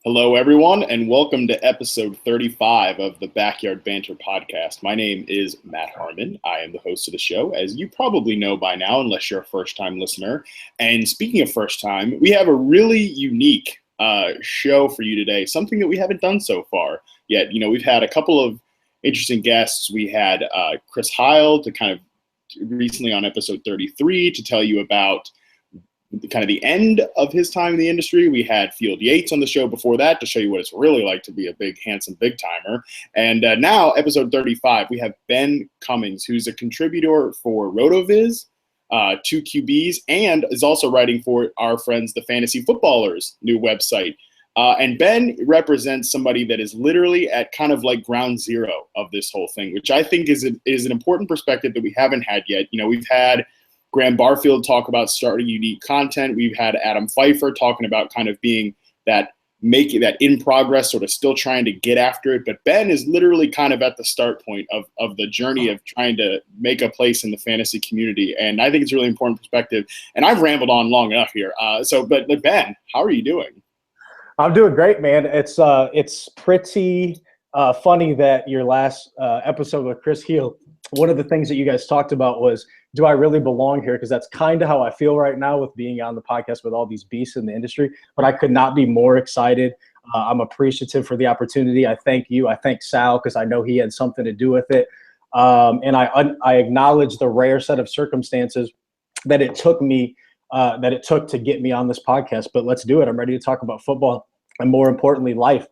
Hello, everyone, and welcome to episode 35 of the Backyard Banter Podcast. My name is Matt Harmon. I am the host of the show, as you probably know by now, unless you're a first-time listener. And speaking of first time, we have a really unique show for you today, something that we haven't done so far yet. We've had a couple of interesting guests. We had Chris Heil to kind of recently on episode 33 to tell you about kind of the end of his time in the industry. We had Field Yates on the show before that to show you what it's really like to be a big, handsome, big timer. And now, episode 35, we have Ben Cummins, who's a contributor for RotoViz, 2QBs, and is also writing for our friends, the Fantasy Footballers' new website. And Ben represents somebody that is literally at kind of like ground zero of this whole thing, which I think is an important perspective that we haven't had yet. We've had Graham Barfield talk about starting unique content. We've had Adam Pfeiffer talking about kind of being that in progress, sort of still trying to get after it. But Ben is literally kind of at the start point of the journey of trying to make a place in the fantasy community. And I think it's a really important perspective. And I've rambled on long enough here. But Ben, how are you doing? I'm doing great, man. It's pretty funny that your last episode with Chris Heil, one of the things that you guys talked about was, do I really belong here? Because that's kind of how I feel right now with being on the podcast with all these beasts in the industry. But I could not be more excited. I'm appreciative for the opportunity. I thank you. I thank Sal because I know he had something to do with it. And I acknowledge the rare set of circumstances that it took to get me on this podcast. But let's do it. I'm ready to talk about football and, more importantly, life.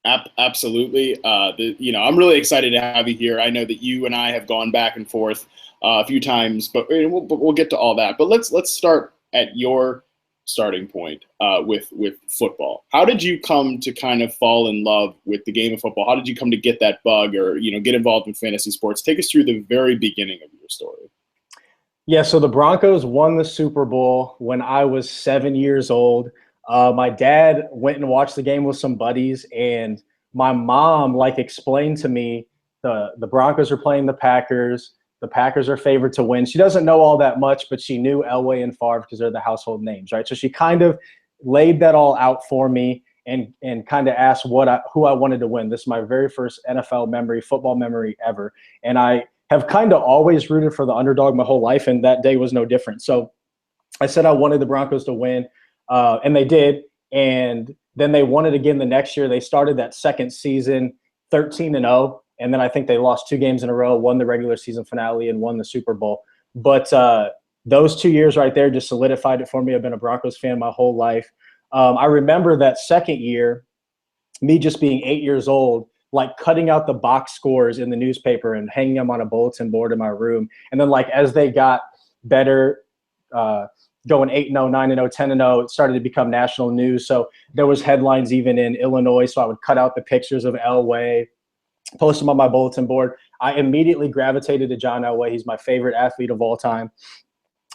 Absolutely. I'm really excited to have you here. I know that you and I have gone back and forth a few times, but we'll get to all that. But let's start at your starting point with football. How did you come to kind of fall in love with the game of football? How did you come to get that bug or get involved in fantasy sports? Take us through the very beginning of your story. Yeah, so the Broncos won the Super Bowl when I was 7 years old. My dad went and watched the game with some buddies, and my mom explained to me the Broncos are playing the Packers. The Packers are favored to win. She doesn't know all that much, but she knew Elway and Favre because they're the household names, right? So she kind of laid that all out for me and kind of asked who I wanted to win. This is my very first NFL memory, football memory ever. And I have kind of always rooted for the underdog my whole life, and that day was no different. So I said I wanted the Broncos to win, and they did. And then they won it again the next year. They started that second season 13-0. And then I think they lost 2 games in a row, won the regular season finale, and won the Super Bowl. But those 2 years right there just solidified it for me. I've been a Broncos fan my whole life. I remember that second year, me just being 8 years old, cutting out the box scores in the newspaper and hanging them on a bulletin board in my room. And then as they got better, going 8-0, 9-0, 10-0, it started to become national news. So there was headlines even in Illinois. So I would cut out the pictures of Elway, post them on my bulletin board. I immediately gravitated to John Elway. He's my favorite athlete of all time.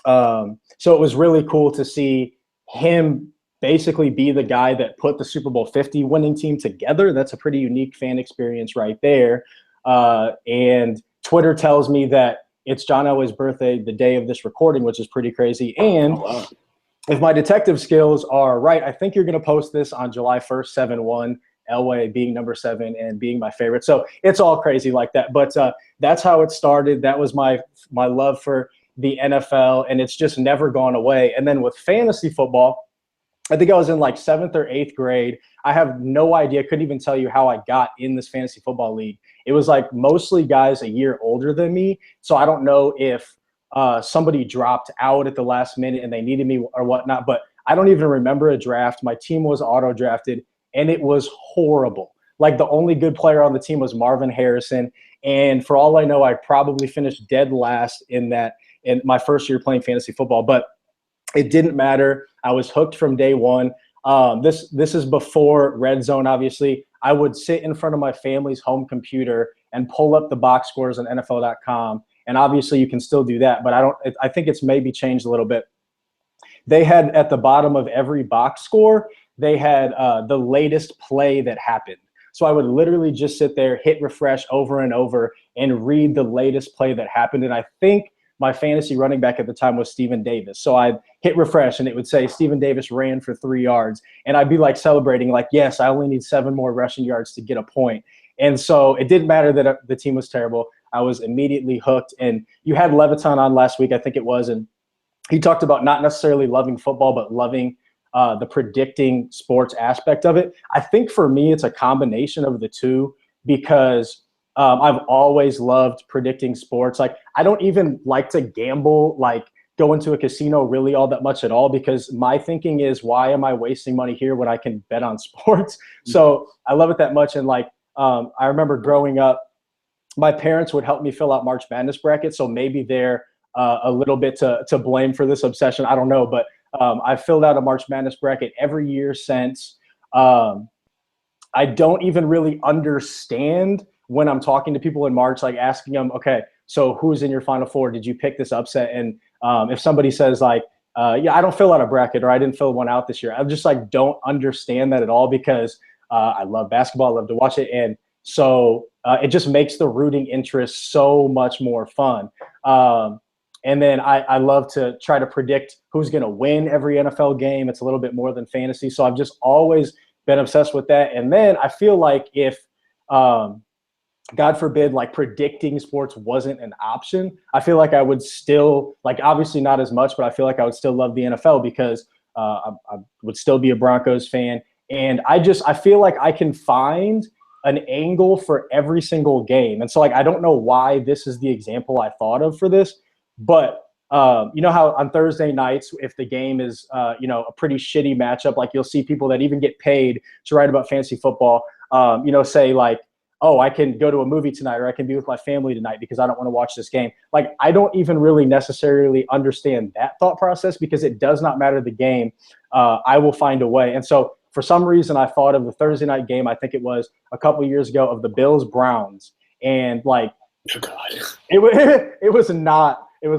So it was really cool to see him basically be the guy that put the Super Bowl 50 winning team together. That's a pretty unique fan experience right there. And Twitter tells me that it's John Elway's birthday the day of this recording, which is pretty crazy. And if my detective skills are right, I think you're going to post this on July 1st, 7-1. Elway being number 7 and being my favorite. So it's all crazy like that. But that's how it started. That was my love for the NFL, and it's just never gone away. And then with fantasy football, I think I was in 7th or 8th grade. I have no idea. Couldn't even tell you how I got in this fantasy football league. It was mostly guys a year older than me. So I don't know if somebody dropped out at the last minute and they needed me or whatnot, but I don't even remember a draft. My team was auto-drafted. And it was horrible. The only good player on the team was Marvin Harrison. And for all I know, I probably finished dead last in my first year playing fantasy football. But it didn't matter. I was hooked from day one. This is before Red Zone, obviously. I would sit in front of my family's home computer and pull up the box scores on NFL.com. And obviously you can still do that. But I think it's maybe changed a little bit. They had at the bottom of every box score, they had the latest play that happened. So I would literally just sit there, hit refresh over and over, and read the latest play that happened. And I think my fantasy running back at the time was Stephen Davis. So I'd hit refresh and it would say Stephen Davis ran for 3 yards. And I'd be like celebrating, like, yes, I only need 7 more rushing yards to get a point. And so it didn't matter that the team was terrible. I was immediately hooked. And you had Leviton on last week, I think it was, and he talked about not necessarily loving football, but loving the predicting sports aspect of it. I think for me, it's a combination of the two because I've always loved predicting sports. Like, I don't even like to gamble, like go into a casino really all that much at all, because my thinking is, why am I wasting money here when I can bet on sports? So I love it that much. And like, I remember growing up, my parents would help me fill out March Madness brackets. So maybe they're a little bit to blame for this obsession. I don't know, but I've filled out a March Madness bracket every year since. I don't even really understand when I'm talking to people in March, like asking them, okay, so who's in your Final Four? Did you pick this upset? And if somebody says like, yeah, I don't fill out a bracket, or I didn't fill one out this year, I'm just like, don't understand that at all, because I love basketball. I love to watch it. And so it just makes the rooting interest so much more fun. And then I love to try to predict who's going to win every NFL game. It's a little bit more than fantasy. So I've just always been obsessed with that. And then I feel like if, God forbid, like predicting sports wasn't an option, I feel like I would still, like, obviously not as much, but I feel like I would still love the NFL because I would still be a Broncos fan. And I feel like I can find an angle for every single game. And so, like, I don't know why this is the example I thought of for this, but you know how on Thursday nights, if the game is, a pretty shitty matchup, like you'll see people that even get paid to write about fantasy football, say like, oh, I can go to a movie tonight, or I can be with my family tonight because I don't want to watch this game. Like, I don't even really necessarily understand that thought process, because it does not matter the game. I will find a way. And so for some reason, I thought of the Thursday night game, I think it was a couple of years ago, of the Bills-Browns. And like, oh God, it was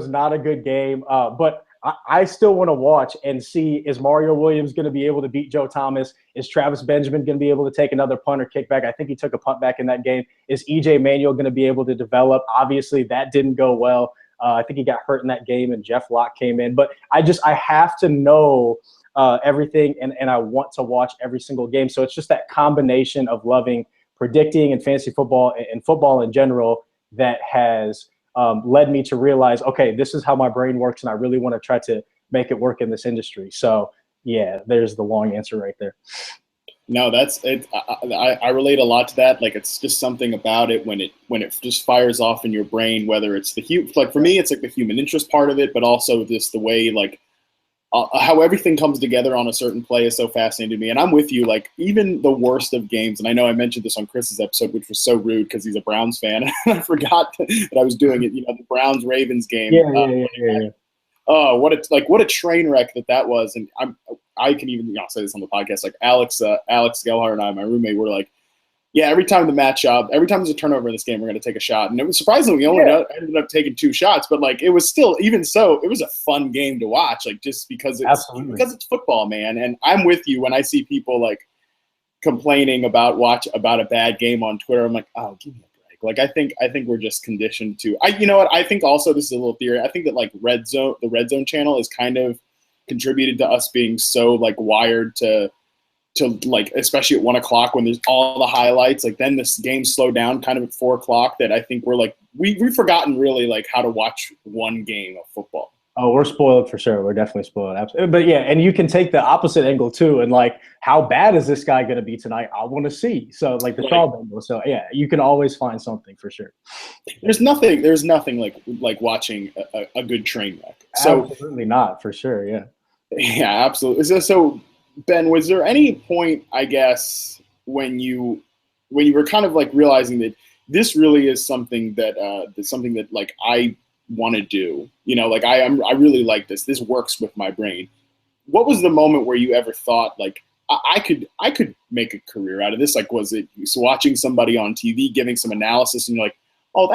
not a good game, but I still want to watch and see, is Mario Williams going to be able to beat Joe Thomas? Is Travis Benjamin going to be able to take another punt or kickback? I think he took a punt back in that game. Is E.J. Manuel going to be able to develop? Obviously, that didn't go well. I think he got hurt in that game, and Jeff Locke came in. But I have to know everything, and I want to watch every single game. So it's just that combination of loving predicting and fantasy football and football in general that has led me to realize, okay, this is how my brain works, and I really want to try to make it work in this industry. So, yeah, there's the long answer right there. No, that's it. I relate a lot to that. Like, it's just something about it when it just fires off in your brain, whether it's like for me, it's like the human interest part of it, but also just the way, like, how everything comes together on a certain play is so fascinating to me. And I'm with you, like, even the worst of games. And I know I mentioned this on Chris's episode, which was so rude because he's a Browns fan. And I forgot that I was doing it, the Browns-Ravens game. Yeah. Oh, what a train wreck that was. And I can even say this on the podcast. Like, Alex Gelhart and I, my roommate, were like, yeah, every time there's a turnover in this game, we're going to take a shot. And it was surprisingly, we only ended up taking 2 shots, but like, it was still, even so, it was a fun game to watch, like, just because it's football, man. And I'm with you when I see people like complaining about a bad game on Twitter. I'm like, oh, give me a break. Like, I think we're just conditioned to. You know what? I think also, this is a little theory. I think that like the Red Zone channel is kind of contributed to us being so like wired to like, especially at 1 o'clock when there's all the highlights, like then this game slowed down kind of at 4 o'clock, that I think we're like, we've forgotten really like how to watch one game of football. Oh, we're spoiled for sure. We're definitely spoiled. Absolutely. But yeah, and you can take the opposite angle too. And like, how bad is this guy going to be tonight? I want to see. So like the Shaw angle. So yeah, you can always find something for sure. There's nothing like watching a good train wreck. So absolutely not, for sure. Yeah. Yeah, absolutely. So Ben, was there any point, I guess, when you were kind of like realizing that this really is something that like I want to do, like I really like this. This works with my brain. What was the moment where you ever thought like I could make a career out of this? Like, was it watching somebody on TV giving some analysis and you're like, oh,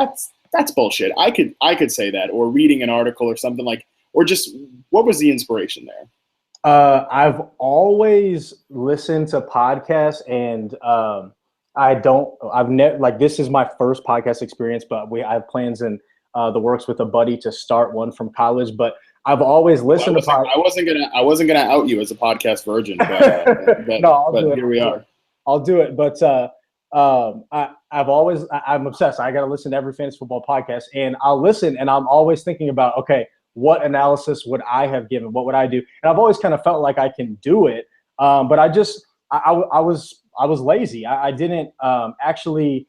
that's bullshit. I could say that, or reading an article or something like, or just what was the inspiration there? I've always listened to podcasts, and I've never, like, this is my first podcast experience, but I have plans in the works with a buddy to start one from college. But I've always listened to I wasn't gonna out you as a podcast virgin, but, no, but here we are. I'll do it. But I'm obsessed. I got to listen to every fantasy football podcast, and I'll listen, and I'm always thinking about, okay, what analysis would I have given? What would I do? And I've always kind of felt like I can do it, but I was lazy. I didn't actually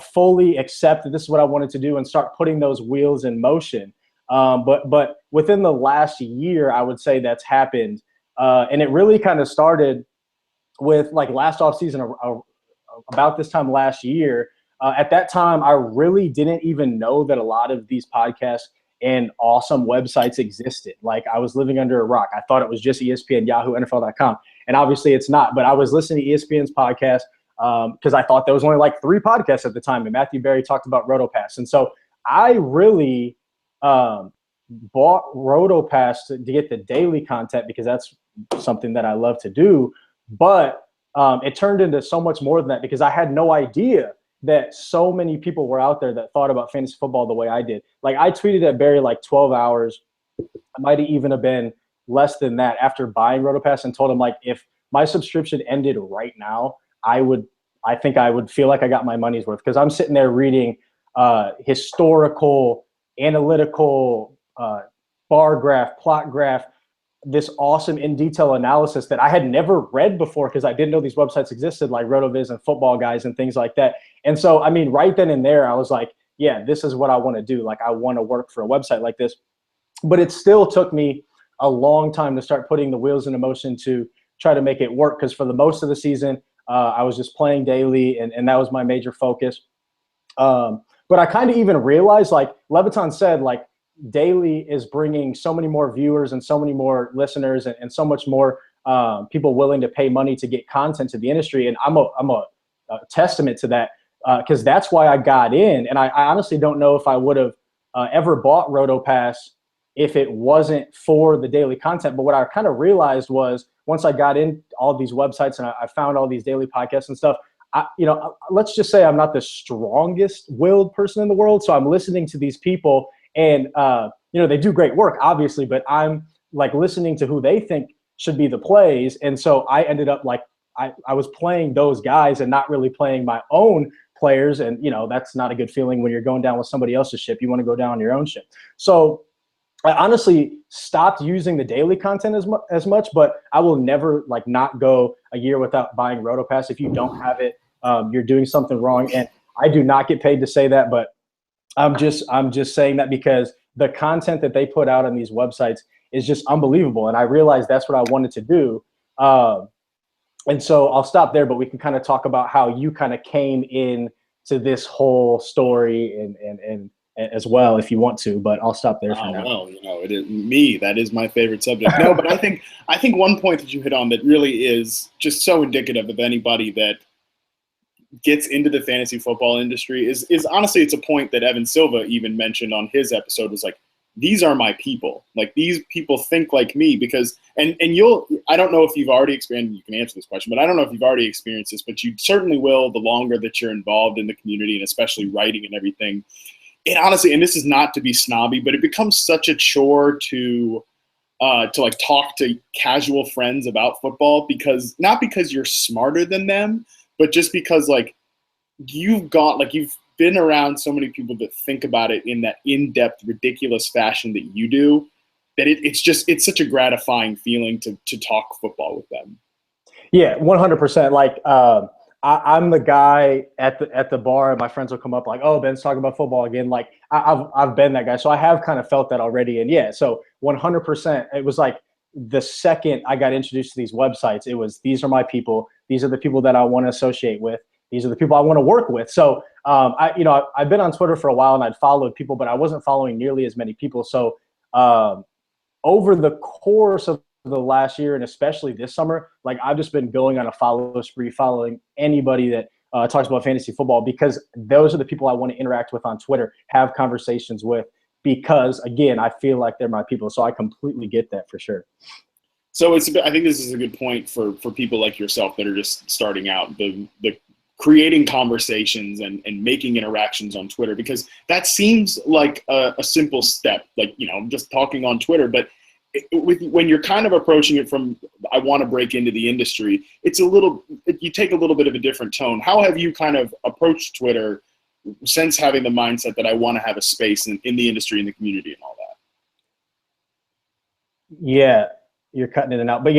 fully accept that this is what I wanted to do and start putting those wheels in motion. But within the last year, I would say that's happened, and it really kind of started with like last offseason, about this time last year. At that time, I really didn't even know that a lot of these podcasts and awesome websites existed. Like, I was living under a rock. I thought it was just ESPN, Yahoo, NFL.com. And obviously it's not. But I was listening to ESPN's podcast because I thought there was only like 3 podcasts at the time. And Matthew Berry talked about RotoPass. And so I really bought RotoPass to get the daily content because that's something that I love to do. But it turned into so much more than that because I had no idea that so many people were out there that thought about fantasy football the way I did. Like, I tweeted at Barry like 12 hours. I might even have been less than that after buying RotoPass, and told him, like, if my subscription ended right now, I think I would feel like I got my money's worth, because I'm sitting there reading historical, analytical, bar graph, plot graph, this awesome in detail analysis that I had never read before because I didn't know these websites existed, like RotoViz and Football Guys and things like that. And so, I mean, right then and there, I was like, yeah, this is what I want to do. Like, I want to work for a website like this. But it still took me a long time to start putting the wheels into motion to try to make it work, because for the most of the season, I was just playing daily, and that was my major focus. But I kind of even realized, like Leviton said, like, daily is bringing so many more viewers and so many more listeners and so much more people willing to pay money to get content to the industry. And I'm a testament to that, because that's why I got in. And I honestly don't know if I would have ever bought RotoPass if it wasn't for the daily content. But what I kind of realized was, once I got in all these websites and I found all these daily podcasts and stuff, let's just say I'm not the strongest willed person in the world. So I'm listening to these people, and they do great work, obviously, but I'm like listening to who they think should be the plays. And so I ended up like, I was playing those guys and not really playing my own players. And, that's not a good feeling when you're going down with somebody else's ship. You want to go down on your own ship. So I honestly stopped using the daily content as much, but I will never like not go a year without buying RotoPass. If you don't have it, you're doing something wrong. And I do not get paid to say that, but I'm just saying that because the content that they put out on these websites is just unbelievable. And I realized that's what I wanted to do. And so I'll stop there, but we can kind of talk about how you kind of came in to this whole story and as well, if you want to, but I'll stop there for now. Well, it is me. That is my favorite subject. No, but I think one point that you hit on that really is just so indicative of anybody that gets into the fantasy football industry is honestly, it's a point that Evan Silva even mentioned on his episode, was like, these are my people. Like, these people think like me, because, and I don't know if you've already experienced, you can answer this question, but I don't know if you've already experienced this, but you certainly will the longer that you're involved in the community, and especially writing and everything. And honestly, and this is not to be snobby, but it becomes such a chore to like talk to casual friends about football, because not because you're smarter than them, but just because like you've been around so many people that think about it in that in-depth, ridiculous fashion that you do, that it's such a gratifying feeling to talk football with them. Yeah, 100%. Like, I'm the guy at the bar, and my friends will come up like, "Oh, Ben's talking about football again." Like, I've been that guy, so I have kind of felt that already. And yeah, so 100%. It was like the second I got introduced to these websites, it was, these are my people. These are the people that I want to associate with. These are the people I want to work with. So I've been on Twitter for a while, and I'd followed people, but I wasn't following nearly as many people. So over the course of the last year, and especially this summer, like, I've just been going on a follow spree, following anybody that talks about fantasy football, because those are the people I want to interact with on Twitter, have conversations with, because again, I feel like they're my people. So I completely get that for sure. So I think this is a good point for people like yourself that are just starting out. The creating conversations and making interactions on Twitter, because that seems like a simple step, like, just talking on Twitter. But when you're kind of approaching it from, I want to break into the industry, you take a little bit of a different tone. How have you kind of approached Twitter since having the mindset that I want to have a space in the industry, in the community, and all that? Yeah, you're cutting in and out, but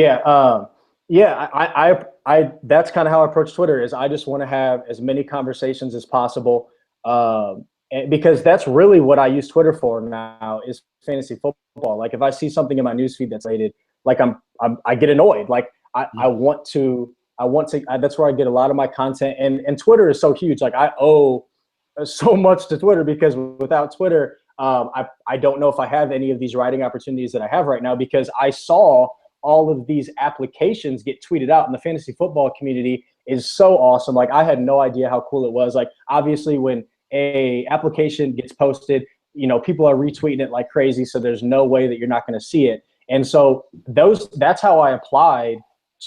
I that's kind of how I approach Twitter. Is I just want to have as many conversations as possible, because that's really what I use Twitter for now, is fantasy football. Like, if I see something in my newsfeed that's related, like I get annoyed. Like I want to. That's where I get a lot of my content, and Twitter is so huge. Like, I owe so much to Twitter, because without Twitter, I don't know if I have any of these writing opportunities that I have right now, because I saw all of these applications get tweeted out, and the fantasy football community is so awesome. Like, I had no idea how cool it was. Like, obviously when a application gets posted, people are retweeting it like crazy. So there's no way that you're not going to see it. And so that's how I applied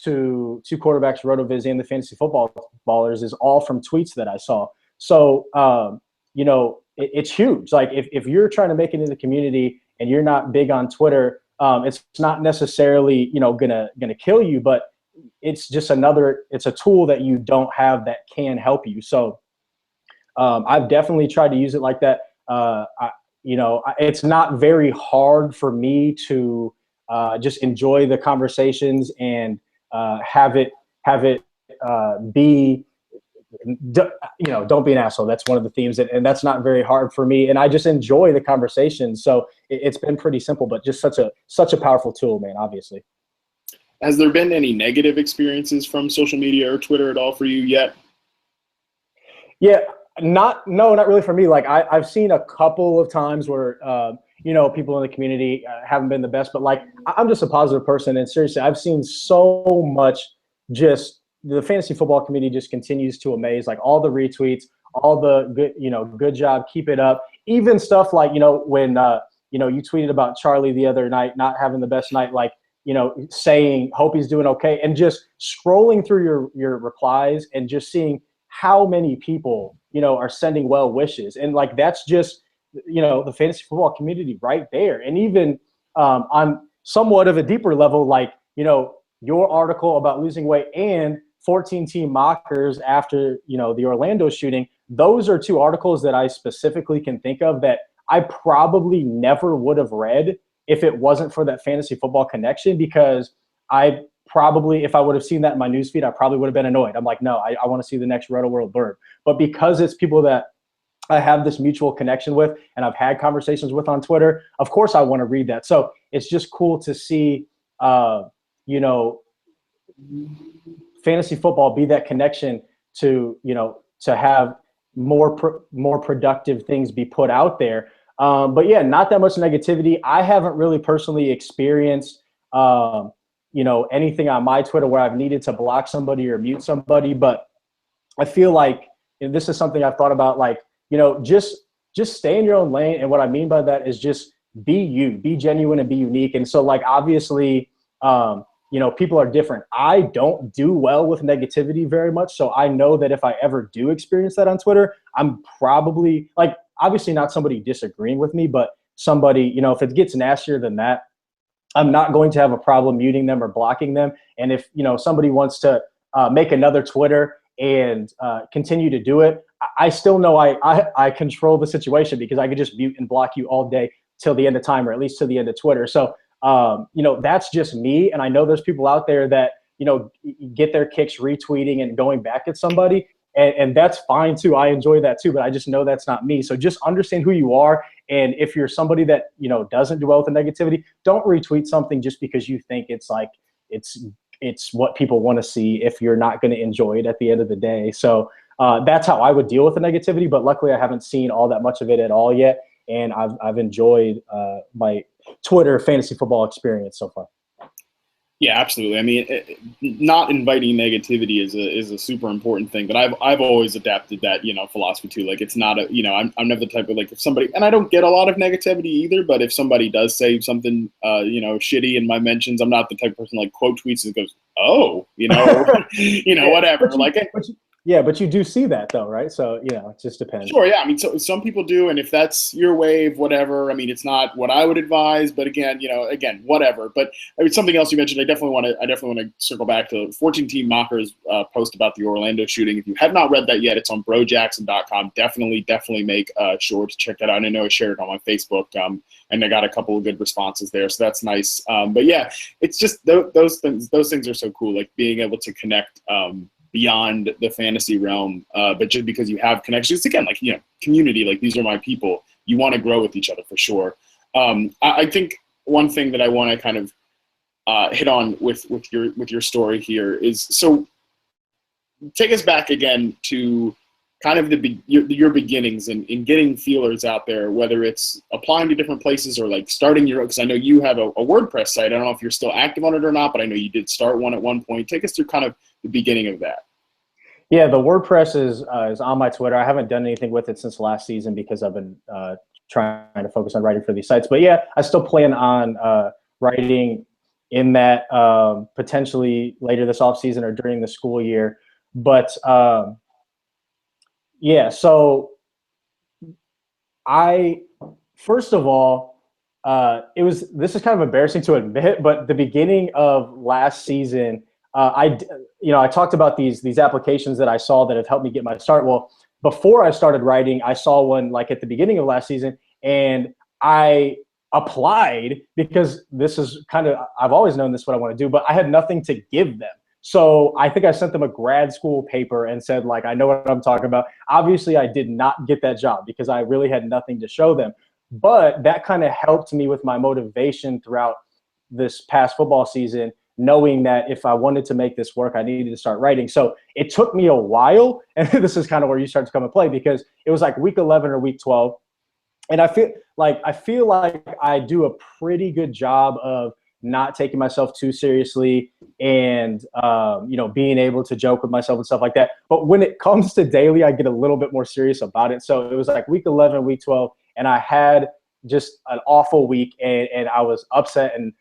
to Quarterbacks, RotoViz, and the Fantasy Football Ballers, is all from tweets that I saw. So, it's huge. Like, if you're trying to make it in the community and you're not big on Twitter, it's not necessarily, gonna kill you, but it's just it's a tool that you don't have that can help you. So, I've definitely tried to use it like that. It's not very hard for me to just enjoy the conversations and have it be, don't be an asshole. That's one of the themes, and that's not very hard for me. And I just enjoy the conversation. So it's been pretty simple, but just such a powerful tool, man, obviously. Has there been any negative experiences from social media or Twitter at all for you yet? Yeah, not really for me. Like, I've seen a couple of times where, people in the community haven't been the best, but like, I'm just a positive person. And seriously, I've seen so much, just the fantasy football community just continues to amaze. Like, all the retweets, all the good, good job, keep it up. Even stuff like, when, you tweeted about Charlie the other night, not having the best night, like, saying, hope he's doing okay. And just scrolling through your replies and just seeing how many people, are sending well wishes. And like, that's just, the fantasy football community right there. And even on somewhat of a deeper level, like, your article about losing weight and 14-team mockers after, the Orlando shooting, those are two articles that I specifically can think of that I probably never would have read if it wasn't for that fantasy football connection, because I probably, if I would have seen that in my newsfeed, I probably would have been annoyed. I'm like, no, I want to see the next Roto World Bird. But because it's people that I have this mutual connection with and I've had conversations with on Twitter, of course I want to read that. So it's just cool to see, fantasy football be that connection to, to have more productive things be put out there. But yeah, not that much negativity. I haven't really personally experienced, anything on my Twitter where I've needed to block somebody or mute somebody. But I feel like, this is something I've thought about, like, just stay in your own lane. And what I mean by that is just be genuine and be unique. And so, like, obviously, people are different. I don't do well with negativity very much. So I know that if I ever do experience that on Twitter, I'm probably, like, obviously not somebody disagreeing with me, but somebody, if it gets nastier than that, I'm not going to have a problem muting them or blocking them. And if, somebody wants to make another Twitter and continue to do it, I still know I control the situation, because I could just mute and block you all day till the end of time, or at least to the end of Twitter. So, that's just me. And I know there's people out there that, get their kicks retweeting and going back at somebody. And that's fine too. I enjoy that too, but I just know that's not me. So just understand who you are. And if you're somebody that, doesn't do well with the negativity, don't retweet something just because you think it's like, it's what people want to see, if you're not going to enjoy it at the end of the day. So that's how I would deal with the negativity. But luckily I haven't seen all that much of it at all yet. And I've enjoyed my Twitter fantasy football experience so far. Yeah, absolutely. I mean, not inviting negativity is a super important thing, but I've always adapted that, philosophy too. Like, it's not I'm never the type of, like, if somebody, and I don't get a lot of negativity either, but if somebody does say something, shitty in my mentions, I'm not the type of person like quote tweets and goes, oh, whatever. Like, Yeah, but you do see that though, right? So, it just depends. Sure, yeah. I mean, so some people do, and if that's your wave, whatever. I mean, it's not what I would advise, but again, whatever. But I mean, something else you mentioned, I definitely want to circle back to 14 Team Mockers post about the Orlando shooting. If you have not read that yet, it's on brojackson.com. Definitely make sure to check that out. I know I shared it on my Facebook, and I got a couple of good responses there, so that's nice. But yeah, it's just those things are so cool, like being able to connect. Beyond the fantasy realm, but just because you have connections, again, like, community, like these are my people, you want to grow with each other for sure. I think one thing that I want to kind of hit on with your story here is, so take us back again to kind of your beginnings in getting feelers out there, whether it's applying to different places or like starting your own, because I know you have a WordPress site. I don't know if you're still active on it or not, but I know you did start one at one point. Take us through kind of the beginning of that. Yeah, the WordPress is on my Twitter. I haven't done anything with it since last season because I've been trying to focus on writing for these sites. But yeah, I still plan on writing in that potentially later this off season or during the school year. But yeah, so first of all, this is kind of embarrassing to admit, but the beginning of last season, I talked about these applications that I saw that have helped me get my start. Well, before I started writing, I saw one like at the beginning of last season, and I applied because this is I've always known this is what I want to do, but I had nothing to give them. So I think I sent them a grad school paper and said, like, I know what I'm talking about. Obviously, I did not get that job because I really had nothing to show them. But that kind of helped me with my motivation throughout this past football season, knowing that if I wanted to make this work, I needed to start writing. So it took me a while, and this is kind of where you start to come and play, because it was like week 11 or week 12. And I feel like I do a pretty good job of not taking myself too seriously and, being able to joke with myself and stuff like that. But when it comes to daily, I get a little bit more serious about it. So it was like week 11, week 12, and I had just an awful week, and I was upset. And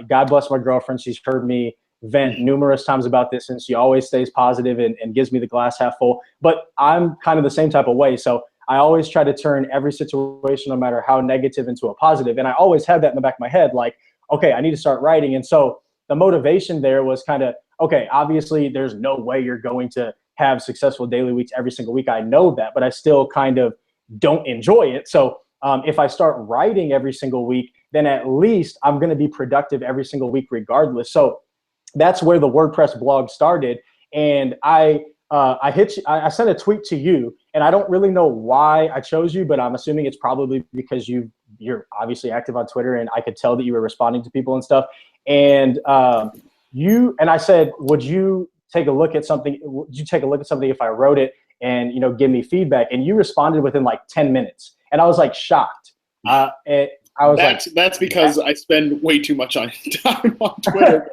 God bless my girlfriend. She's heard me vent numerous times about this, and she always stays positive and gives me the glass half full. But I'm kind of the same type of way. So I always try to turn every situation, no matter how negative, into a positive. And I always had that in the back of my head, like, okay, I need to start writing. And so the motivation there was kind of, okay, obviously there's no way you're going to have successful daily weeks every single week. I know that, but I still kind of don't enjoy it. So if I start writing every single week, then at least I'm going to be productive every single week regardless. So that's where the WordPress blog started. And I sent a tweet to you, and I don't really know why I chose you, but I'm assuming it's probably because you're obviously active on Twitter, and I could tell that you were responding to people and stuff. And I said, would you take a look at something? Would you take a look at something if I wrote it and, give me feedback? And you responded within like 10 minutes. And I was like shocked. That's because I spend way too much time on Twitter.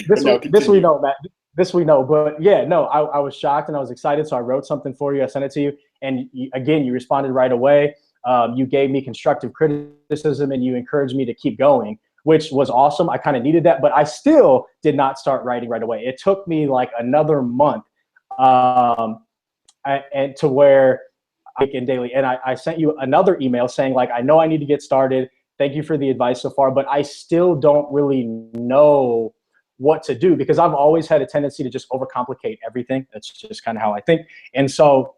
This we know, Matt. This we know. But yeah, no, I was shocked and I was excited. So I wrote something for you. I sent it to you. And you responded right away. You gave me constructive criticism and you encouraged me to keep going, which was awesome. I kind of needed that, but I still did not start writing right away. It took me like another month and to where I can daily. And I sent you another email saying, like, I know I need to get started. Thank you for the advice so far, but I still don't really know what to do, because I've always had a tendency to just overcomplicate everything. That's just kind of how I think. And so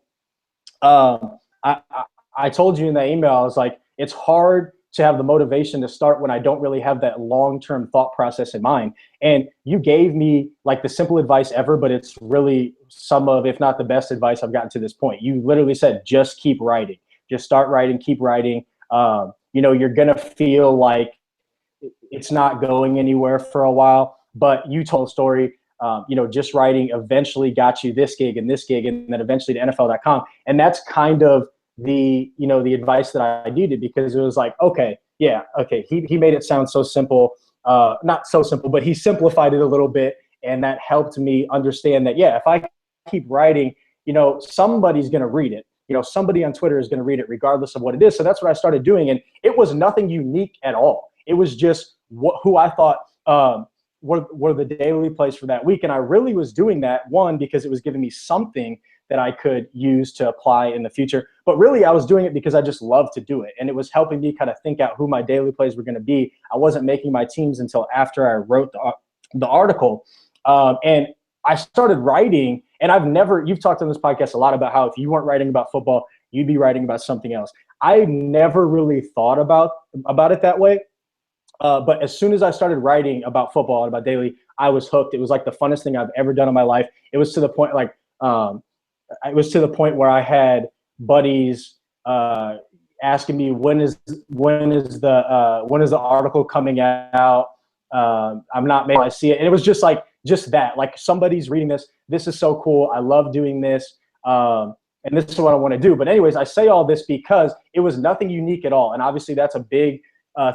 I told you in that email, I was like, it's hard to have the motivation to start when I don't really have that long-term thought process in mind. And you gave me like the simple advice ever, but it's really some of, if not the best advice I've gotten to this point. You literally said, just keep writing, just start writing, keep writing. You're going to feel like it's not going anywhere for a while, but you told a story, just writing eventually got you this gig and then eventually to NFL.com. And that's kind of the advice that I needed, because it was like, okay, he made it sound so simple, not so simple, but he simplified it a little bit. And that helped me understand that, if I keep writing, somebody's going to read it. Somebody on Twitter is going to read it regardless of what it is. So that's what I started doing. And it was nothing unique at all. It was just who I thought were the daily plays for that week. And I really was doing that, one, because it was giving me something that I could use to apply in the future. But really, I was doing it because I just love to do it. And it was helping me kind of think out who my daily plays were going to be. I wasn't making my teams until after I wrote the article. And I started writing, and you've talked on this podcast a lot about how if you weren't writing about football, you'd be writing about something else. I never really thought about it that way. But as soon as I started writing about football and about daily, I was hooked. It was like the funnest thing I've ever done in my life. It was to the point where I had buddies asking me when is the article coming out. I'm not maybe I see it, and it was just that. Like, somebody's reading this. This is so cool. I love doing this. And this is what I want to do. But anyways, I say all this because it was nothing unique at all. And obviously that's a big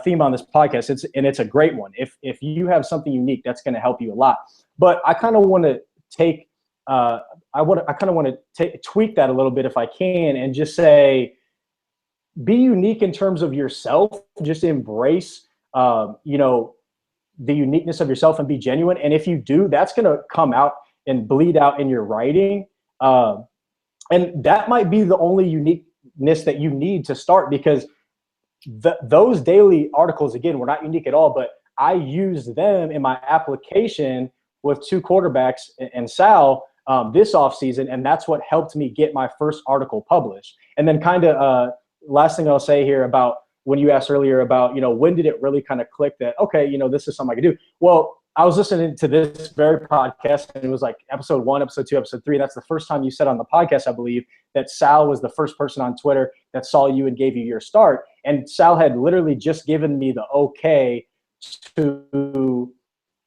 theme on this podcast. It's a great one. If you have something unique, that's going to help you a lot. But I kind of want to tweak that a little bit if I can, and just say, be unique in terms of yourself. Just embrace, the uniqueness of yourself and be genuine. And if you do, that's going to come out and bleed out in your writing. And that might be the only uniqueness that you need to start, because those daily articles, again, were not unique at all, but I used them in my application with 2 quarterbacks and Sal this offseason, and that's what helped me get my first article published. And then last thing I'll say here about when you asked earlier about, when did it really kind of click that, okay, this is something I could do? Well, I was listening to this very podcast, and it was like episode 1, episode 2, episode 3. That's the first time you said on the podcast, I believe, that Sal was the first person on Twitter that saw you and gave you your start. And Sal had literally just given me the okay to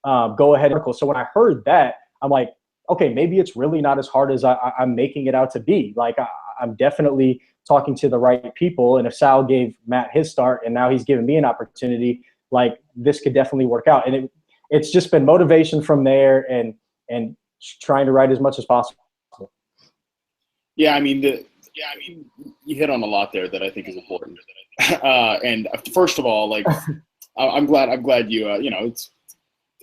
go ahead and article. So when I heard that, I'm like, okay, maybe it's really not as hard as I'm making it out to be. Like, I'm definitely talking to the right people. And if Sal gave Matt his start and now he's giving me an opportunity, like, this could definitely work out. And it's just been motivation from there, and trying to write as much as possible. Yeah, I mean, you hit on a lot there that I think is important. And first of all, like, I'm glad you,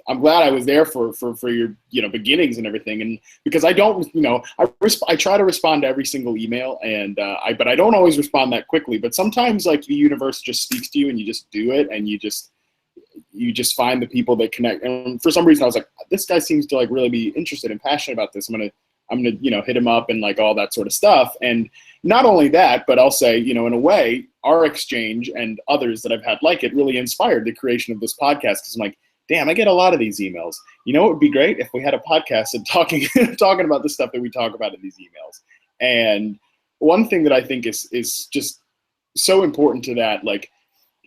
I'm glad I was there for your, beginnings and everything. And because I don't, I try to respond to every single email, and but I don't always respond that quickly. But sometimes, like, the universe just speaks to you, and you just do it, and you just find the people that connect. And for some reason, I was like, this guy seems to, like, really be interested and passionate about this. I'm gonna hit him up and, like, all that sort of stuff. And not only that, but I'll say, in a way, our exchange and others that I've had like it really inspired the creation of this podcast, because I'm like, damn, I get a lot of these emails. It would be great if we had a podcast and talking about the stuff that we talk about in these emails. And one thing that I think is just so important to that, like,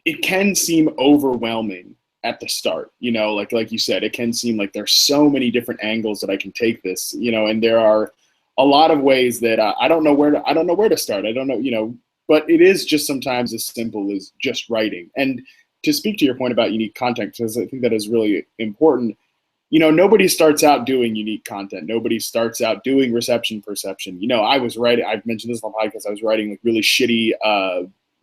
it can seem overwhelming at the start, like you said, it can seem like there's so many different angles that I can take this, and there are a lot of ways that I don't know where to start. I don't know, but it is just sometimes as simple as just writing. And to speak to your point about unique content, because I think that is really important, nobody starts out doing unique content. Nobody starts out doing reception perception. I've mentioned this on the podcast, I was writing, like, really shitty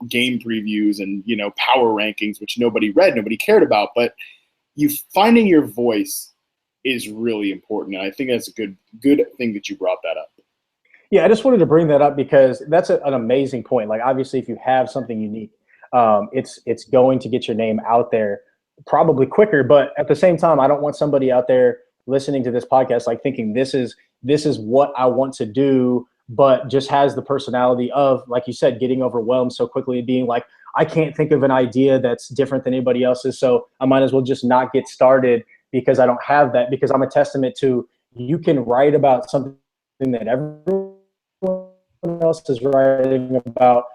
game previews and, power rankings, which nobody read, nobody cared about. But finding your voice is really important. And I think that's a good thing that you brought that up. Yeah, I just wanted to bring that up because that's an amazing point. Like, obviously, if you have something unique, it's going to get your name out there probably quicker. But at the same time, I don't want somebody out there listening to this podcast, like, thinking this is what I want to do, but just has the personality of, like you said, getting overwhelmed so quickly and being like, I can't think of an idea that's different than anybody else's, so I might as well just not get started because I don't have that. Because I'm a testament to, you can write about something that everyone else is writing about.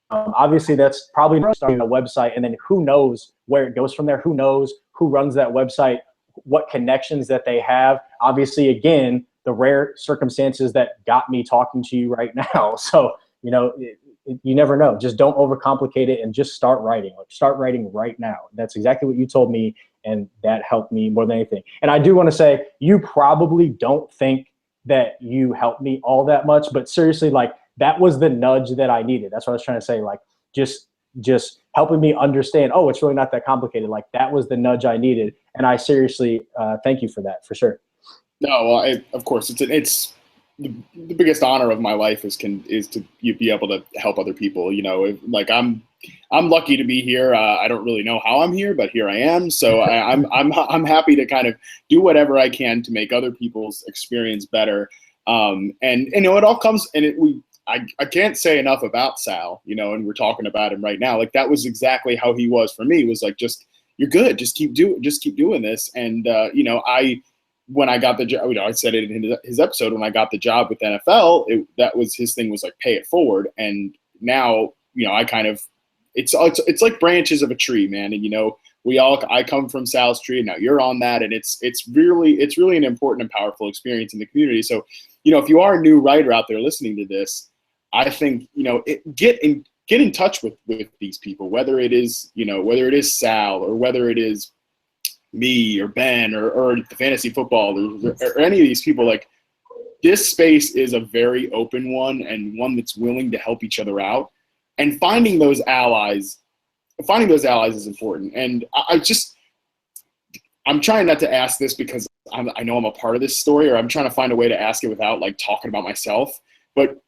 Obviously, that's probably starting a website, and then who knows where it goes from there? Who knows who runs that website, what connections that they have? Obviously, again, the rare circumstances that got me talking to you right now. So, you never know. Just don't overcomplicate it and just start writing. Like, start writing right now. That's exactly what you told me, and that helped me more than anything. And I do want to say, you probably don't think that you helped me all that much, but seriously, like, that was the nudge that I needed. That's what I was trying to say. Like, just helping me understand, oh, it's really not that complicated. Like, that was the nudge I needed. And I seriously thank you for that, for sure. No, well, of course, it's the biggest honor of my life is to be able to help other people. Like I'm lucky to be here. I don't really know how I'm here, but here I am. So I'm happy to kind of do whatever I can to make other people's experience better. And it all comes, and I can't say enough about Sal, and we're talking about him right now. Like that was exactly how he was for me. It was like, you're good. Just keep doing this. And, when I got the job, I said it in his episode, when I got the job with NFL, that was his thing, was like, pay it forward. And now, I kind of, it's like branches of a tree, man. And, I come from Sal's tree, and now you're on that. And it's really an important and powerful experience in the community. So, if you are a new writer out there listening to this, I think, get in touch with these people, whether it is Sal, or whether it is me or Ben or the fantasy football or any of these people. Like, this space is a very open one, and one that's willing to help each other out, and finding those allies is important. And I'm trying not to ask this because I know I'm a part of this story, or I'm trying to find a way to ask it without like talking about myself. But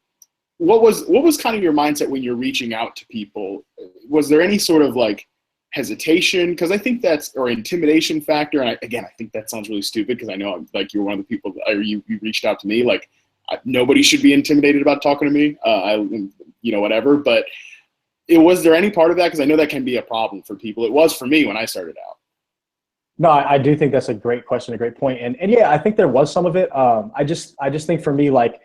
what was kind of your mindset when you're reaching out to people? Was there any sort of like hesitation? Because I think or intimidation factor. And I think that sounds really stupid, because I know like you're one of the people, or you reached out to me. Like, nobody should be intimidated about talking to me. Whatever. But was there any part of that? Because I know that can be a problem for people. It was for me when I started out. No, I do think that's a great question, a great point. And yeah, I think there was some of it. I just think for me, like,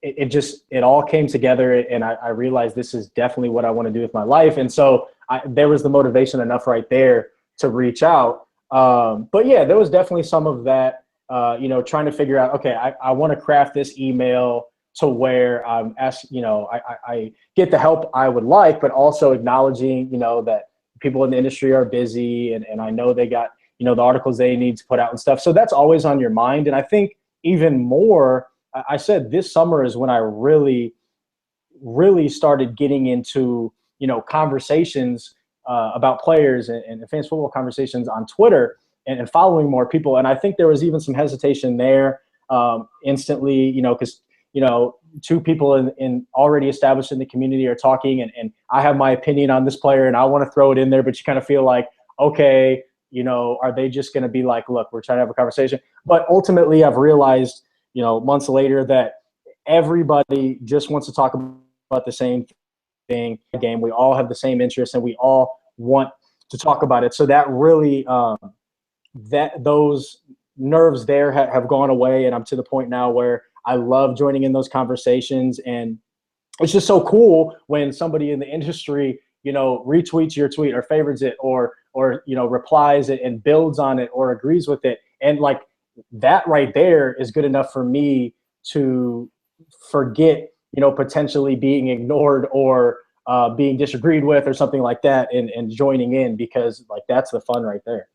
it all came together, and I realized this is definitely what I want to do with my life. And so there was the motivation enough right there to reach out. But yeah, there was definitely some of that, trying to figure out, okay, I want to craft this email to where I'm asking, I get the help I would like, but also acknowledging, that people in the industry are busy, and I know they got, the articles they need to put out and stuff. So that's always on your mind. And I think even more, I said this summer is when I really, really started getting into, conversations about players and fantasy football conversations on Twitter, and following more people. And I think there was even some hesitation there instantly, because, two people in already established in the community are talking, and I have my opinion on this player and I want to throw it in there, but you kind of feel like, okay, are they just going to be like, look, we're trying to have a conversation? But ultimately I've realized, months later, that everybody just wants to talk about the same thing. Game. We all have the same interests, and we all want to talk about it. So that really, those nerves there have gone away, and I'm to the point now where I love joining in those conversations. And it's just so cool when somebody in the industry, retweets your tweet or favorites it, or replies it and builds on it or agrees with it. And like, that right there is good enough for me to forget, potentially being ignored or being disagreed with or something like that, and joining in, because like, that's the fun right there.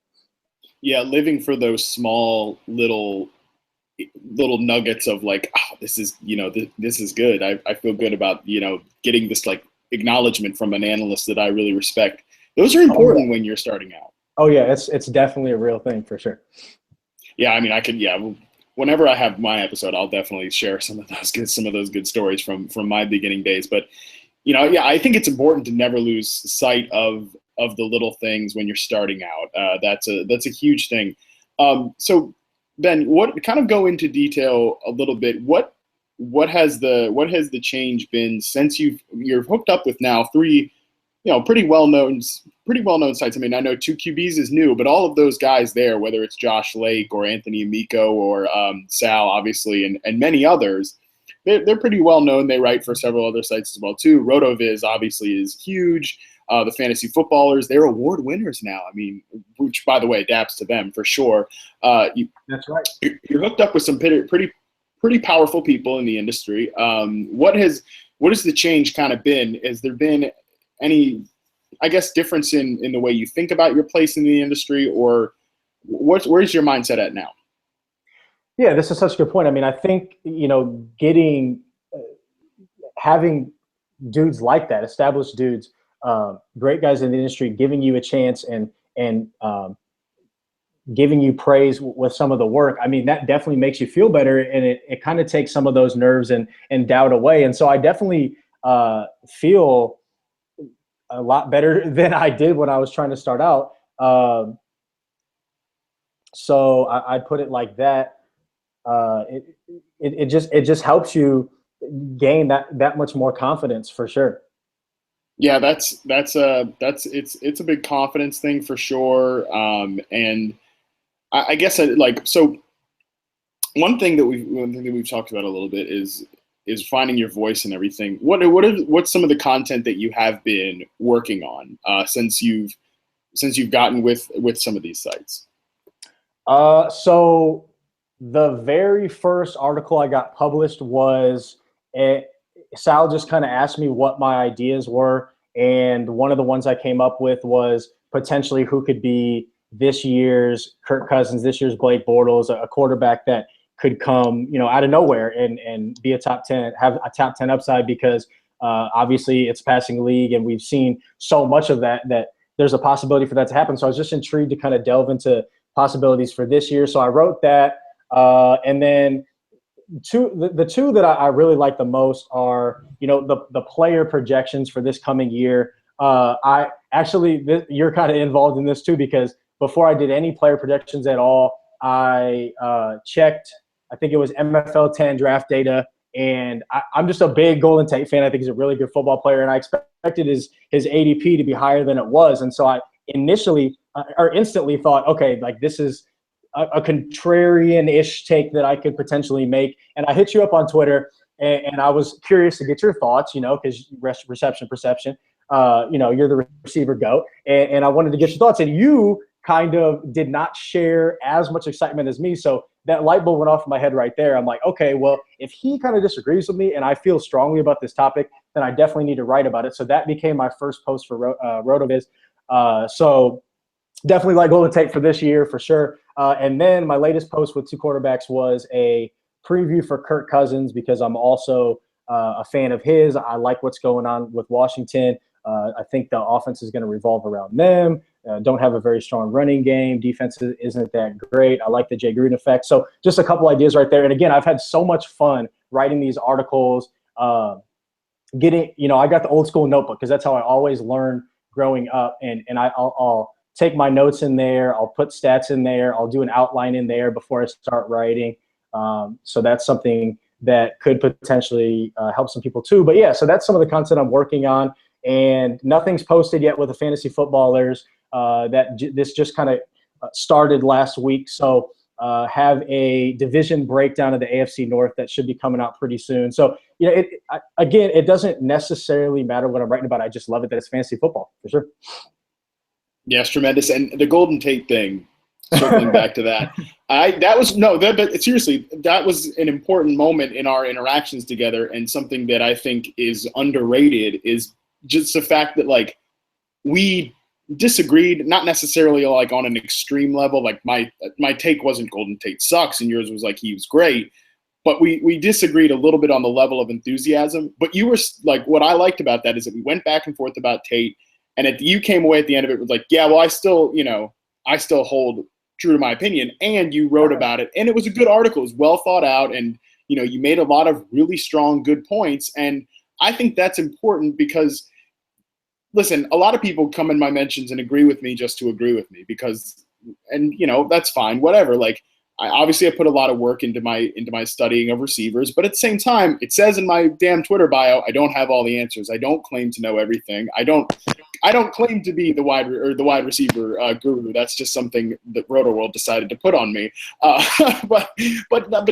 Yeah. Living for those small little nuggets of like, this is, this is good. I feel good about, getting this like acknowledgement from an analyst that I really respect. Those are important when you're starting out. Oh yeah. It's definitely a real thing for sure. Yeah, I mean, whenever I have my episode, I'll definitely share some of those good stories from my beginning days. But, I think it's important to never lose sight of the little things when you're starting out. That's a huge thing. So Ben, what kind of go into detail a little bit? What has the change been since you're hooked up with now three, pretty well known sites. I mean, I know 2QBs is new, but all of those guys there, whether it's Josh Lake or Anthony Amico or Sal, obviously, and many others, they're pretty well known. They write for several other sites as well too. RotoViz obviously is huge. The fantasy footballers, they're award winners now. I mean, which, by the way, daps to them for sure. That's right. You're hooked up with some pretty powerful people in the industry. What has the change kind of been? Has there been any, I guess, difference in the way you think about your place in the industry, or where's your mindset at now? Yeah, this is such a good point. I mean, I think, having dudes like that, established dudes, great guys in the industry, giving you a chance and giving you praise with some of the work, I mean, that definitely makes you feel better, and it kind of takes some of those nerves and doubt away. And so I definitely feel a lot better than I did when I was trying to start out. So I put it like that. It just helps you gain that much more confidence for sure. Yeah, it's a big confidence thing for sure. And I guess so one thing that we've talked about a little bit is finding your voice and everything. What's some of the content that you have been working on since you've gotten with some of these sites? So the very first article I got published was Sal just kind of asked me what my ideas were, and one of the ones I came up with was potentially who could be this year's Kirk Cousins, this year's Blake Bortles, a quarterback that could come, out of nowhere and be a top 10, have a top 10 upside, because obviously it's passing league and we've seen so much of that there's a possibility for that to happen. So I was just intrigued to kind of delve into possibilities for this year. So I wrote that. And then the two that I really like the most are, the player projections for this coming year. I actually, you're kind of involved in this too, because before I did any player projections at all, I checked, I think it was MFL 10 draft data. And I'm just a big Golden Tate fan. I think he's a really good football player, and I expected his ADP to be higher than it was. And so I instantly thought, okay, like this is a contrarian-ish take that I could potentially make. And I hit you up on Twitter, and I was curious to get your thoughts, because reception, perception, you're the receiver GOAT. And I wanted to get your thoughts. And you kind of did not share as much excitement as me. So that light bulb went off in my head right there. I'm like, okay, well, if he kind of disagrees with me and I feel strongly about this topic, then I definitely need to write about it. So that became my first post for RotoViz. So definitely like Golden Tate for this year for sure. And then my latest post with two quarterbacks was a preview for Kirk Cousins, because I'm also a fan of his. I like what's going on with Washington. I think the offense is going to revolve around them. Don't have a very strong running game. Defense isn't that great. I like the Jay Gruden effect. So just a couple ideas right there. And again, I've had so much fun writing these articles. I got the old school notebook, because that's how I always learned growing up. And I'll take my notes in there. I'll put stats in there. I'll do an outline in there before I start writing. So that's something that could potentially help some people too. But yeah, so that's some of the content I'm working on. And nothing's posted yet with the fantasy footballers. This just kind of started last week. So have a division breakdown of the AFC North that should be coming out pretty soon. So, it doesn't necessarily matter what I'm writing about. I just love it that it's fantasy football for sure. Yes, tremendous. And the Golden Tate thing, circling back to that, seriously, that was an important moment in our interactions together, and something that I think is underrated is just the fact that we disagreed, not necessarily on an extreme level. Like my take wasn't Golden Tate sucks and yours was he was great, but we disagreed a little bit on the level of enthusiasm. But you were what I liked about that is that we went back and forth about Tate, and you came away at the end of it with yeah, well, I still hold true to my opinion, and you wrote about it, and it was a good article. It was well thought out, and you made a lot of really strong, good points. And I think that's important because, listen, a lot of people come in my mentions and agree with me just to agree with me that's fine, whatever. I put a lot of work into my studying of receivers, but at the same time, it says in my damn Twitter bio, I don't have all the answers. I don't claim to know everything. I don't claim to be the wide receiver guru. That's just something that RotoWorld decided to put on me. But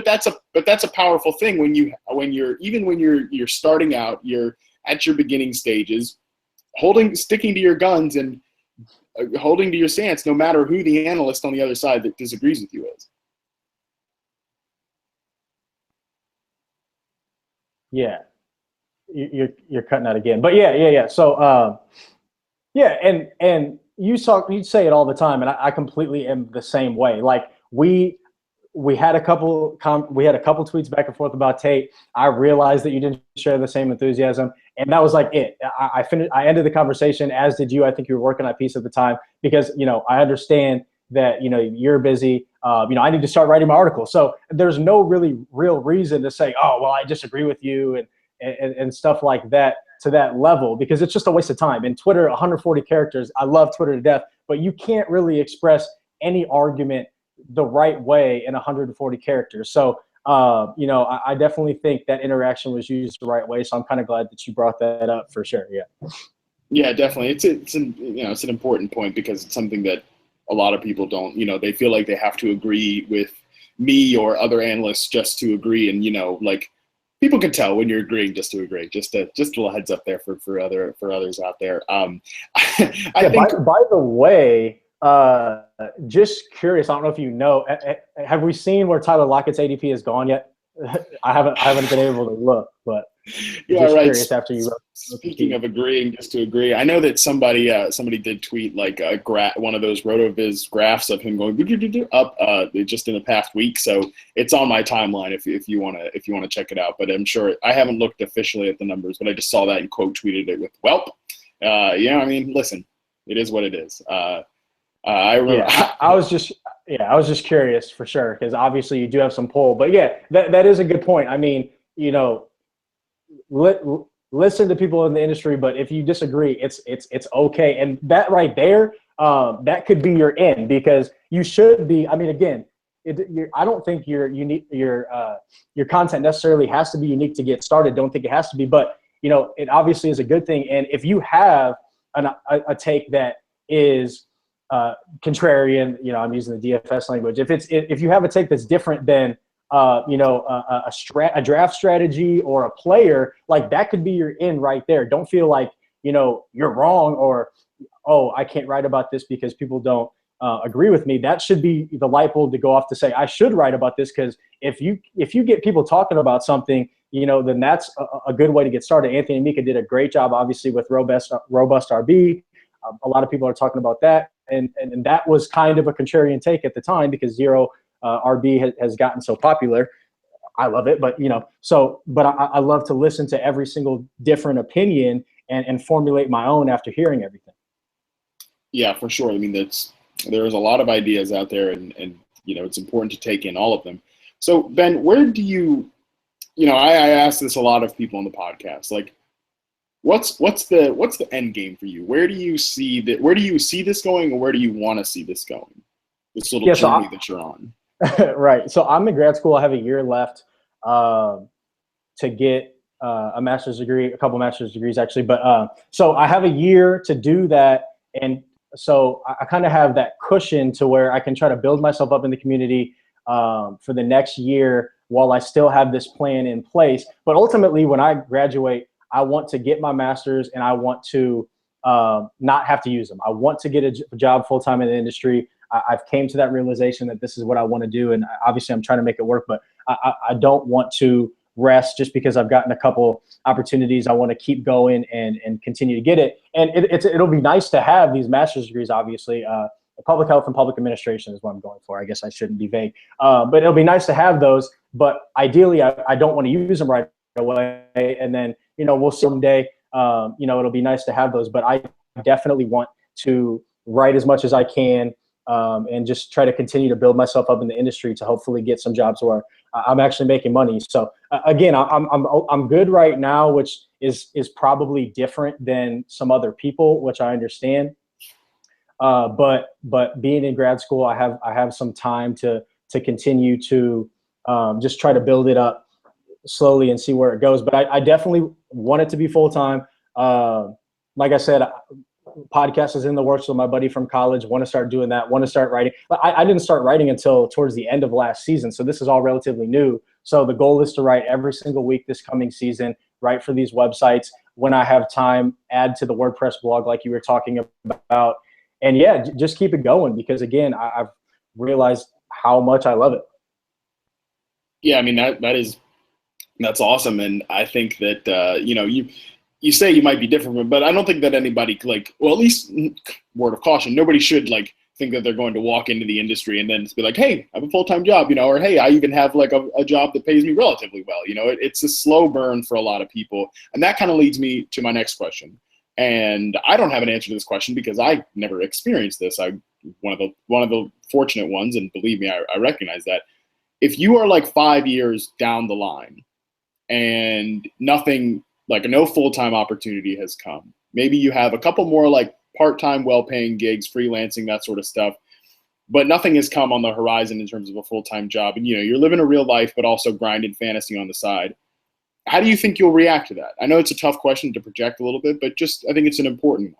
that's a powerful thing when you're starting out, you're at your beginning stages, sticking to your guns and holding to your stance, no matter who the analyst on the other side that disagrees with you is. Yeah, you're cutting out again, but yeah. So and you'd say it all the time, and I completely am the same way. We had a couple tweets back and forth about Tate. I realized that you didn't share the same enthusiasm, and that was it. I ended the conversation, as did you. I think you were working on a piece at the time, because I understand that, you're busy. I need to start writing my article. So there's no really real reason to say, oh, well, I disagree with you and stuff like that to that level, because it's just a waste of time. And Twitter, 140 characters, I love Twitter to death, but you can't really express any argument the right way in 140 characters. So, I definitely think that interaction was used the right way. So I'm kind of glad that you brought that up for sure. Yeah. Yeah, definitely. It's an important point, because it's something that a lot of people don't, they feel like they have to agree with me or other analysts just to agree. And, like, people can tell when you're agreeing just to agree. Just a little heads up there for others out there. I think. By the way, just curious, I don't know if you know, have we seen where Tyler Lockett's ADP has gone yet? I haven't been able to look, but yeah, just right. curious after you wrote. Speaking of agreeing just to agree, I know that somebody did tweet like one of those RotoViz graphs of him going up just in the past week. So it's on my timeline if you want to check it out. But I'm sure I haven't looked officially at the numbers, but I just saw that and quote tweeted it with "Welp." Listen, it is what it is. I remember. Yeah, I was just curious for sure, because obviously you do have some pull. But yeah, that is a good point. I mean, listen to people in the industry, but if you disagree, it's okay. And that right there, that could be your end, because you should be. I mean, again, I don't think your content necessarily has to be unique to get started. Don't think it has to be, but it obviously is a good thing. And if you have a take that is contrarian, I'm using the DFS language. If you have a take that's different than a draft strategy or a player, like, that could be your in right there. Don't feel like you're wrong, or I can't write about this because people don't agree with me. That should be the light bulb to go off to say I should write about this, because if you get people talking about something, then that's a good way to get started. Anthony Mika did a great job, obviously, with robust RB. A lot of people are talking about that. And that was kind of a contrarian take at the time, because zero RB has gotten so popular. I love it, but I love to listen to every single different opinion and formulate my own after hearing everything. Yeah, for sure. I mean, there's a lot of ideas out there, and it's important to take in all of them. So Ben, where do you, I ask this a lot of people on the podcast, like, What's the end game for you? Where do you see this going, or where do you want to see this going? This little journey that you're on. Right. So I'm in grad school. I have a year left to get a master's degree, a couple master's degrees actually. But so I have a year to do that, and so I kind of have that cushion to where I can try to build myself up in the community for the next year while I still have this plan in place. But ultimately, when I graduate, I want to get my master's, and I want to not have to use them. I want to get a job full-time in the industry. I've came to that realization that this is what I want to do, and obviously I'm trying to make it work, but I don't want to rest just because I've gotten a couple opportunities. I want to keep going and continue to get it. And it'll be nice to have these master's degrees, obviously. Public health and public administration is what I'm going for. I guess I shouldn't be vague. But it'll be nice to have those, but ideally I don't want to use them right away. And then, we'll someday, it'll be nice to have those, but I definitely want to write as much as I can and just try to continue to build myself up in the industry to hopefully get some jobs where I'm actually making money. So again, I'm good right now, which is probably different than some other people, which I understand. But being in grad school, I have some time to continue to just try to build it up slowly and see where it goes. But I definitely want it to be full-time. Like I said, podcast is in the works with my buddy from college. Want to start doing that, want to start writing. I didn't start writing until towards the end of last season. So this is all relatively new. So the goal is to write every single week this coming season, write for these websites. When I have time, add to the WordPress blog like you were talking about. And yeah, just keep it going, because again, I've realized how much I love it. Yeah, I mean, that's awesome. And I think that, you say you might be different, but I don't think that anybody at least word of caution, nobody should think that they're going to walk into the industry and then be like, hey, I have a full-time job, or hey, I even have a job that pays me relatively well. It's a slow burn for a lot of people. And that kind of leads me to my next question. And I don't have an answer to this question because I never experienced this. One of the fortunate ones, and believe me, I recognize that. If you are like 5 years down the line and nothing, like no full-time opportunity has come, maybe you have a couple more like part-time, well-paying gigs, freelancing, that sort of stuff, but nothing has come on the horizon in terms of a full-time job. And, you're living a real life, but also grinding fantasy on the side. How do you think you'll react to that? I know it's a tough question to project a little bit, but I think it's an important one.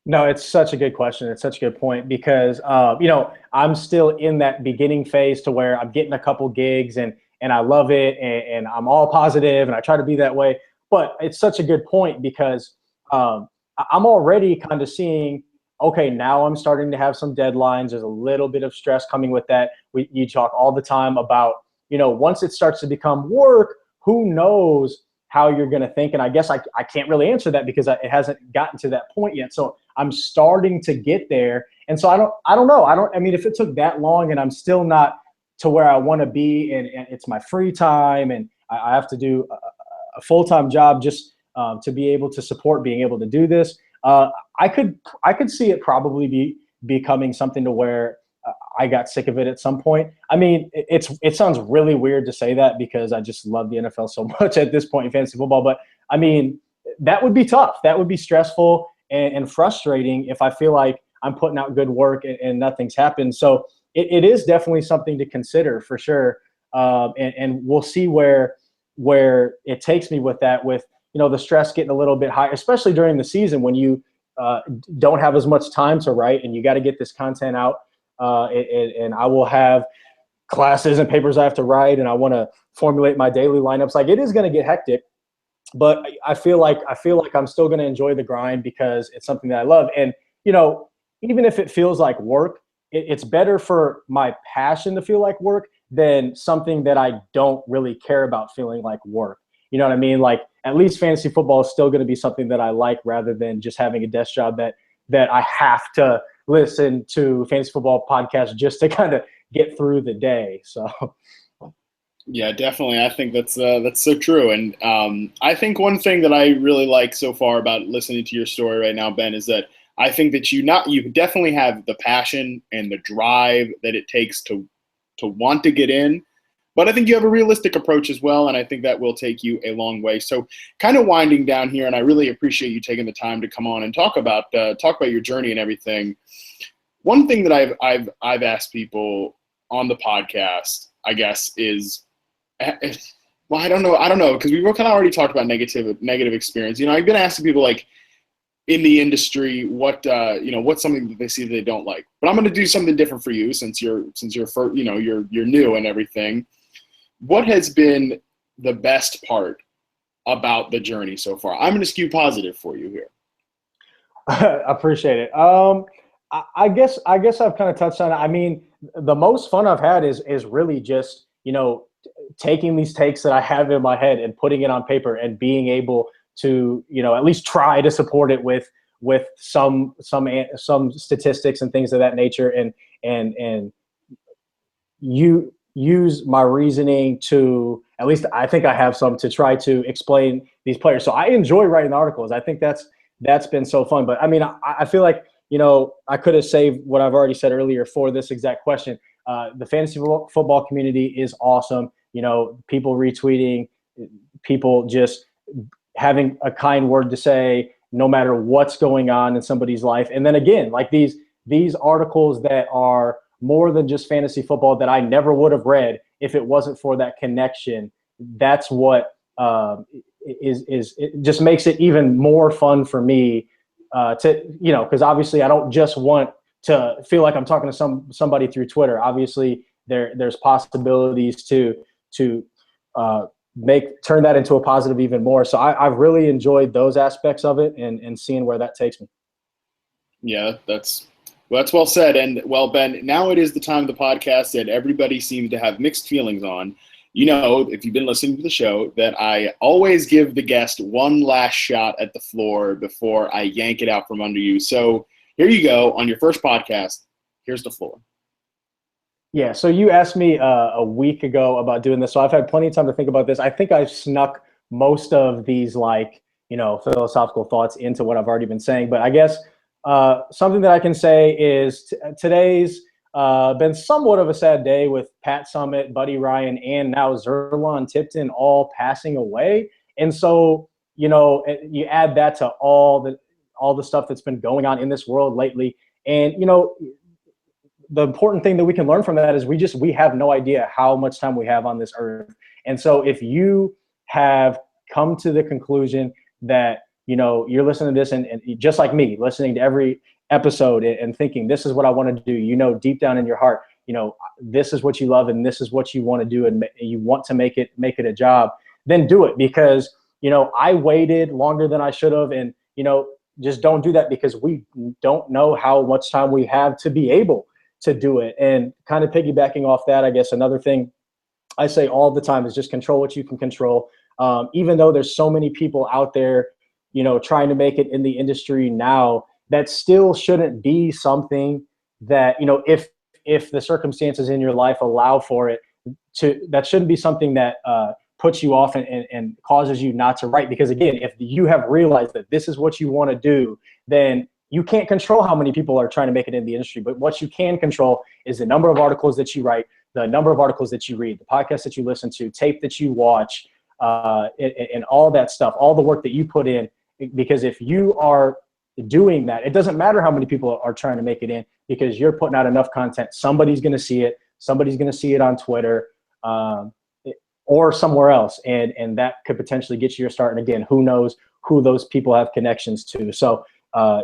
No, it's such a good question. It's such a good point because, I'm still in that beginning phase to where I'm getting a couple gigs and I love it and I'm all positive and I try to be that way. But it's such a good point because I'm already kind of seeing, okay, now I'm starting to have some deadlines. There's a little bit of stress coming with that. You talk all the time about, once it starts to become work, who knows how you're going to think. And I guess I can't really answer that because it hasn't gotten to that point yet. So I'm starting to get there. And so I don't know. I mean, if it took that long and I'm still not to where I want to be and it's my free time and I have to do a full-time job just to be able to support being able to do this, I could see it probably becoming something to where I got sick of it at some point. I mean, it sounds really weird to say that because I just love the NFL so much at this point in fantasy football. But I mean, that would be tough. That would be stressful and frustrating if I feel like I'm putting out good work and nothing's happened. So it is definitely something to consider for sure. And we'll see where it takes me with that, with, the stress getting a little bit high, especially during the season when you don't have as much time to write and you got to get this content out. And I will have classes and papers I have to write, and I want to formulate my daily lineups. Like, it is going to get hectic, but I feel like I'm still going to enjoy the grind because it's something that I love. And, even if it feels like work, it's better for my passion to feel like work than something that I don't really care about feeling like work. You know what I mean? Like, at least fantasy football is still going to be something that I like rather than just having a desk job that I have to listen to fantasy football podcasts just to kind of get through the day. So, yeah, definitely. I think that's so true. And I think one thing that I really like so far about listening to your story right now, Ben, is that I think that you definitely have the passion and the drive that it takes to want to get in. But I think you have a realistic approach as well, and I think that will take you a long way. So, kind of winding down here, and I really appreciate you taking the time to come on and talk about your journey and everything. One thing that I've asked people on the podcast, I guess, is, well, I don't know, because we kind of already talked about negative experience. I've been asking people like in the industry what's something that they see that they don't like. But I'm going to do something different for you since you're you're new and everything. What has been the best part about the journey so far? I'm going to skew positive for you here. I appreciate it. I guess I've kind of touched on it. I mean, the most fun I've had is really just, taking these takes that I have in my head and putting it on paper and being able to, at least try to support it with some statistics and things of that nature, and you use my reasoning to, at least I think I have some, to try to explain these players. So I enjoy writing articles. I think that's been so fun. But I mean, I feel like, I could have saved what I've already said earlier for this exact question. The fantasy football community is awesome. People retweeting, people just having a kind word to say, no matter what's going on in somebody's life. And then again, like these articles that are more than just fantasy football that I never would have read if it wasn't for that connection. That's what it just makes it even more fun for me because obviously I don't just want to feel like I'm talking to somebody through Twitter. Obviously there's possibilities to turn that into a positive even more. So I've really enjoyed those aspects of it and seeing where that takes me. Yeah, that's well said. And well, Ben, now it is the time of the podcast that everybody seems to have mixed feelings on. If you've been listening to the show, that I always give the guest one last shot at the floor before I yank it out from under you. So here you go on your first podcast. Here's the floor. Yeah, so you asked me a week ago about doing this, so I've had plenty of time to think about this. I think I've snuck most of these philosophical thoughts into what I've already been saying, but I guess something that I can say is today's been somewhat of a sad day with Pat Summitt, Buddy Ryan, and now Zerlon Tipton all passing away. And so, you add that to all the stuff that's been going on in this world lately. And, the important thing that we can learn from that is we have no idea how much time we have on this earth. And so if you have come to the conclusion that, you're listening to this and just like me, listening to every episode and thinking, this is what I want to do, deep down in your heart, this is what you love and this is what you want to do and you want to make it a job, then do it. Because, I waited longer than I should have. And, just don't do that, because we don't know how much time we have to be able to do it. And kind of piggybacking off that, I guess another thing I say all the time is just control what you can control. Even though there's so many people out there, trying to make it in the industry now, that still shouldn't be something that, if the circumstances in your life allow for it, that shouldn't be something that puts you off and causes you not to write. Because again, if you have realized that this is what you want to do, then you can't control how many people are trying to make it in the industry. But what you can control is the number of articles that you write, the number of articles that you read, the podcasts that you listen to, tape that you watch, and all that stuff, all the work that you put in. Because if you are doing that, it doesn't matter how many people are trying to make it in, because you're putting out enough content. Somebody's going to see it. Somebody's going to see it on Twitter or somewhere else. And that could potentially get you your start. And again, who knows who those people have connections to. So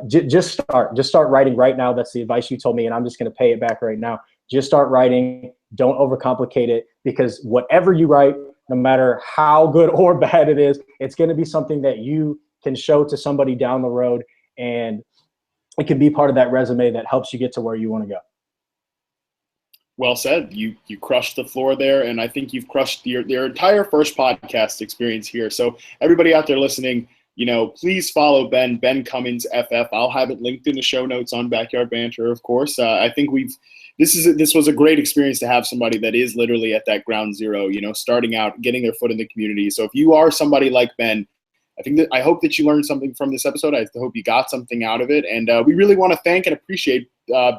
just start writing right now. That's the advice you told me. And I'm just going to pay it back right now. Just start writing. Don't overcomplicate it, because whatever you write, no matter how good or bad it is, it's going to be something that you can show to somebody down the road. And it can be part of that resume that helps you get to where you want to go. Well said. You crushed the floor there, and I think you've crushed your entire first podcast experience here. So everybody out there listening, please follow Ben Cummins FF. I'll have it linked in the show notes on Backyard Banter, of course. I think this was a great experience to have somebody that is literally at that ground zero, starting out, getting their foot in the community. So if you are somebody like Ben, I hope that you learned something from this episode. I hope you got something out of it. And we really want to thank and appreciate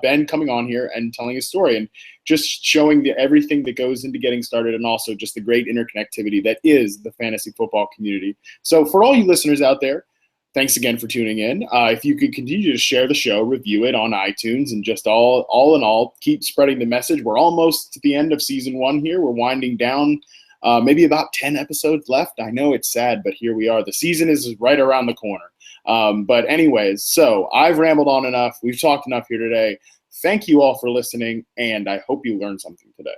Ben coming on here and telling his story and just showing everything that goes into getting started, and also just the great interconnectivity that is the fantasy football community. So for all you listeners out there, thanks again for tuning in. If you could continue to share the show, review it on iTunes, and just all in all, keep spreading the message. We're almost to the end of season 1 here. We're winding down. Maybe about 10 episodes left. I know it's sad, but here we are. The season is right around the corner. But anyways, so I've rambled on enough. We've talked enough here today. Thank you all for listening, and I hope you learned something today.